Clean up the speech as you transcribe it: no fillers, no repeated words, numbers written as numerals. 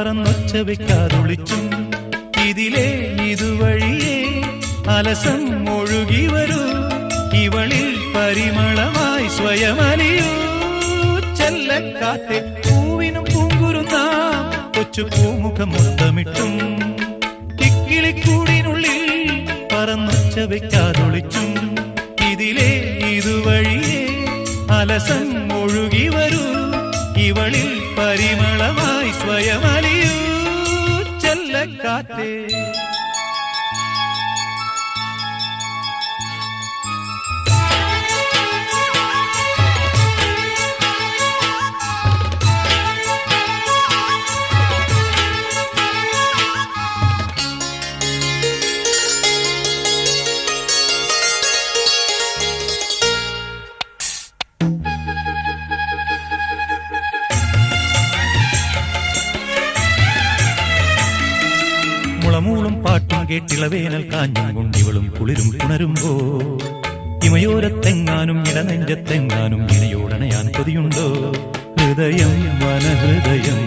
പറന്നൊച്ച വെക്കാതൊളിച്ചും ഇതിലേ ഇതുവഴിയേ അലസം ഒഴുകി വരൂ ഇവളിൽ പരിമളമായി സ്വയമലിയൂ ചെല്ലക്കാറ്റെ പൂവിനും പൂങ്കുരുന്ന കൊച്ചു പൂമുഖം മുത്തമിട്ടും കിക്കിളിക്കൂടിനുള്ളിൽ പറന്നൊച്ച വെക്കാതൊളിച്ചും ഇതിലേ ഇതുവഴിയേ അലസം ഒഴുകി വരൂ ഇവളിൽ പരിമളമായി സ്വയമലിയൂ ചെല്ലക്കാറ്റേ മുളമൂളും പാട്ടും കേട്ടിളവേനൽ കാഞ്ഞും കൊണ്ടിവളും കുളിരും പുണരുമ്പോ ഇമയോരത്തെങ്ങാനും ഇടനെഞ്ചത്തെങ്ങാനും ഇണയോടണയാൻ കൊതിയുണ്ടോ ഹൃദയം വനഹൃദയം